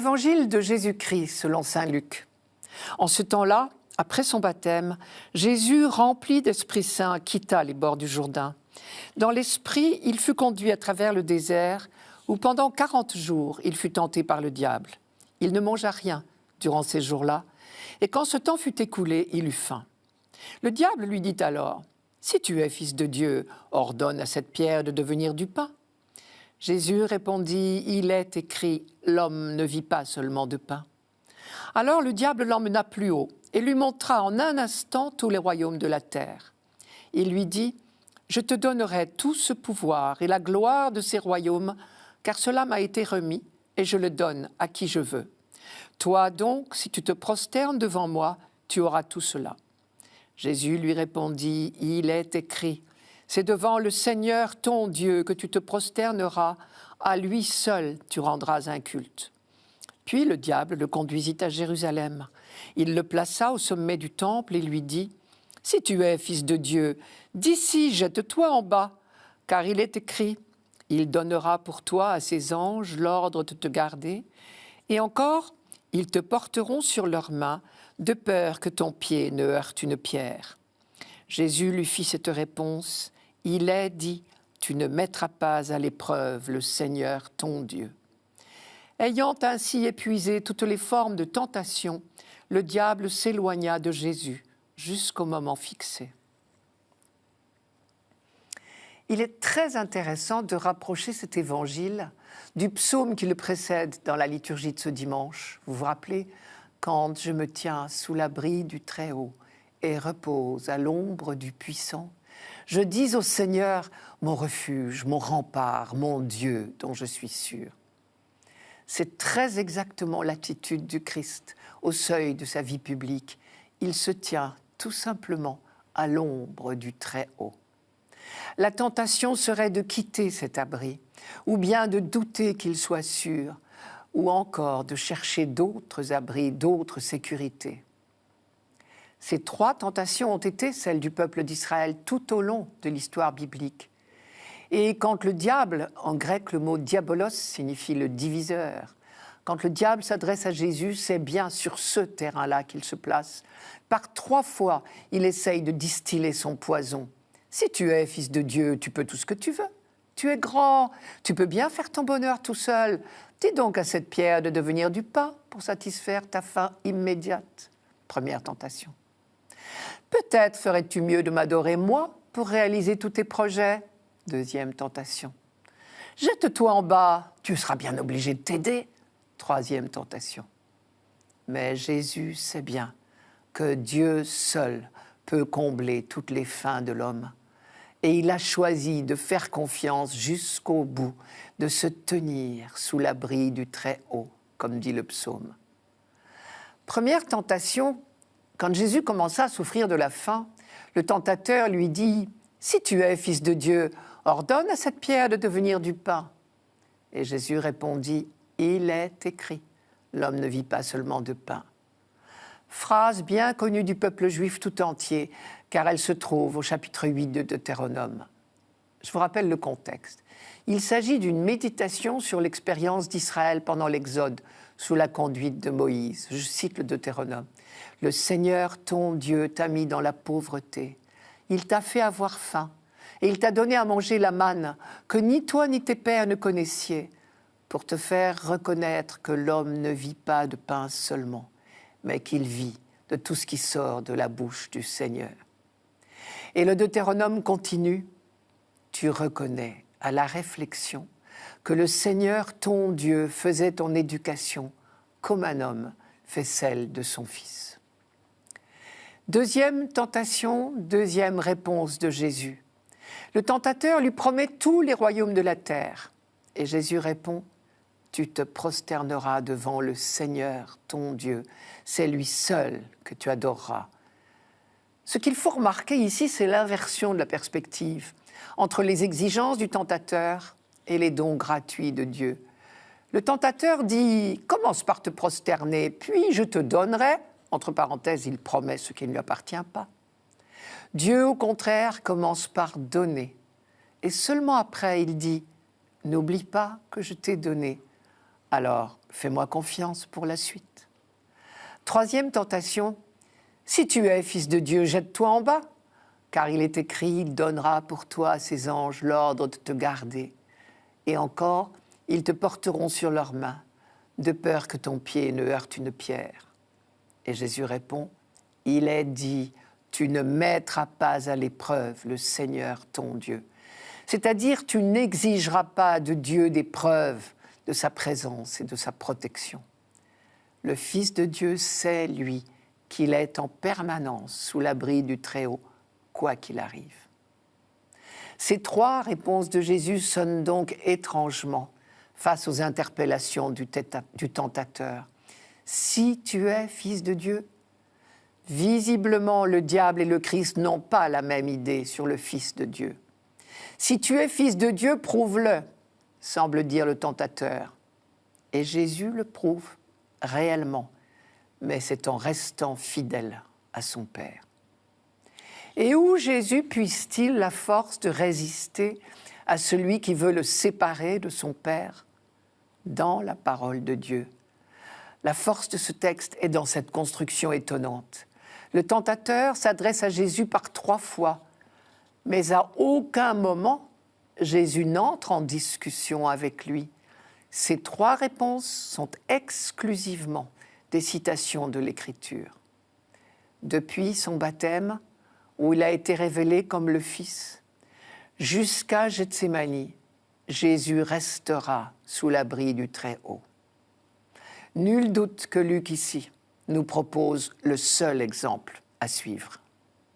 Évangile de Jésus-Christ selon saint Luc. En ce temps-là, après son baptême, Jésus, rempli d'Esprit Saint, quitta les bords du Jourdain. Dans l'Esprit, il fut conduit à travers le désert, où pendant 40 jours, il fut tenté par le diable. Il ne mangea rien durant ces jours-là, et quand ce temps fut écoulé, il eut faim. Le diable lui dit alors, « Si tu es fils de Dieu, ordonne à cette pierre de devenir du pain. » Jésus répondit, « Il est écrit, l'homme ne vit pas seulement de pain. » Alors le diable l'emmena plus haut et lui montra en un instant tous les royaumes de la terre. Il lui dit, « Je te donnerai tout ce pouvoir et la gloire de ces royaumes, car cela m'a été remis et je le donne à qui je veux. Toi donc, si tu te prosternes devant moi, tu auras tout cela. » Jésus lui répondit, « Il est écrit, c'est devant le Seigneur ton Dieu que tu te prosterneras, à lui seul tu rendras un culte. » Puis le diable le conduisit à Jérusalem. Il le plaça au sommet du temple et lui dit, « Si tu es fils de Dieu, d'ici jette-toi en bas, car il est écrit, il donnera pour toi à ses anges l'ordre de te garder, et encore, ils te porteront sur leurs mains, de peur que ton pied ne heurte une pierre. » Jésus lui fit cette réponse, « Il est dit, tu ne mettras pas à l'épreuve le Seigneur ton Dieu. » Ayant ainsi épuisé toutes les formes de tentation, le diable s'éloigna de Jésus jusqu'au moment fixé. Il est très intéressant de rapprocher cet évangile du psaume qui le précède dans la liturgie de ce dimanche. Vous vous rappelez, quand je me tiens sous l'abri du Très-Haut et repose à l'ombre du Puissant, je dis au Seigneur, mon refuge, mon rempart, mon Dieu dont je suis sûr. C'est très exactement l'attitude du Christ au seuil de sa vie publique. Il se tient tout simplement à l'ombre du Très-Haut. La tentation serait de quitter cet abri, ou bien de douter qu'il soit sûr, ou encore de chercher d'autres abris, d'autres sécurités. Ces trois tentations ont été celles du peuple d'Israël tout au long de l'histoire biblique. Et quand le diable, en grec le mot diabolos signifie le diviseur, quand le diable s'adresse à Jésus, c'est bien sur ce terrain-là qu'il se place. Par 3 fois, il essaye de distiller son poison. Si tu es fils de Dieu, tu peux tout ce que tu veux. Tu es grand, tu peux bien faire ton bonheur tout seul. Dis donc à cette pierre de devenir du pain pour satisfaire ta faim immédiate. Première tentation. Peut-être ferais-tu mieux de m'adorer moi pour réaliser tous tes projets. Deuxième tentation. Jette-toi en bas, tu seras bien obligé de t'aider. Troisième tentation. Mais Jésus sait bien que Dieu seul peut combler toutes les faims de l'homme. Et il a choisi de faire confiance jusqu'au bout, de se tenir sous l'abri du Très-Haut, comme dit le psaume. Première tentation, quand Jésus commença à souffrir de la faim, le tentateur lui dit « Si tu es fils de Dieu, ordonne à cette pierre de devenir du pain. » Et Jésus répondit « Il est écrit, l'homme ne vit pas seulement de pain. » Phrase bien connue du peuple juif tout entier, car elle se trouve au chapitre 8 de Deutéronome. Je vous rappelle le contexte. Il s'agit d'une méditation sur l'expérience d'Israël pendant l'Exode, sous la conduite de Moïse. Je cite le Deutéronome. « Le Seigneur, ton Dieu, t'a mis dans la pauvreté. Il t'a fait avoir faim, et il t'a donné à manger la manne, que ni toi ni tes pères ne connaissiez, pour te faire reconnaître que l'homme ne vit pas de pain seulement, mais qu'il vit de tout ce qui sort de la bouche du Seigneur. » Et le Deutéronome continue, « Tu reconnais à la réflexion que le Seigneur, ton Dieu, faisait ton éducation comme un homme fait celle de son fils. » Deuxième tentation, deuxième réponse de Jésus. Le tentateur lui promet tous les royaumes de la terre. Et Jésus répond, « Tu te prosterneras devant le Seigneur, ton Dieu. C'est lui seul que tu adoreras. » Ce qu'il faut remarquer ici, c'est l'inversion de la perspective entre les exigences du tentateur et les dons gratuits de Dieu. Le tentateur dit « Commence par te prosterner, puis je te donnerai. » Entre parenthèses, il promet ce qui ne lui appartient pas. Dieu, au contraire, commence par donner. Et seulement après, il dit « N'oublie pas que je t'ai donné. Alors, fais-moi confiance pour la suite. Troisième tentation, si tu es fils de Dieu, jette-toi en bas, car il est écrit, il donnera pour toi à ses anges l'ordre de te garder. Et encore, ils te porteront sur leurs mains, de peur que ton pied ne heurte une pierre. Et Jésus répond, il est dit, tu ne mettras pas à l'épreuve le Seigneur ton Dieu. C'est-à-dire, tu n'exigeras pas de Dieu des preuves de sa présence et de sa protection. Le Fils de Dieu sait, lui, qu'il est en permanence sous l'abri du Très-Haut, quoi qu'il arrive. Ces trois réponses de Jésus sonnent donc étrangement face aux interpellations du tentateur. Si tu es fils de Dieu, visiblement le diable et le Christ n'ont pas la même idée sur le Fils de Dieu. Si tu es fils de Dieu, prouve-le, semble dire le tentateur. Et Jésus le prouve réellement, mais c'est en restant fidèle à son Père. Et où Jésus puise-t-il la force de résister à celui qui veut le séparer de son Père? Dans la parole de Dieu. La force de ce texte est dans cette construction étonnante. Le tentateur s'adresse à Jésus par 3 fois, mais à aucun moment, Jésus n'entre en discussion avec lui. Ces 3 réponses sont exclusivement des citations de l'Écriture. Depuis son baptême, où il a été révélé comme le Fils, jusqu'à Gethsémani, Jésus restera sous l'abri du Très-Haut. Nul doute que Luc ici nous propose le seul exemple à suivre.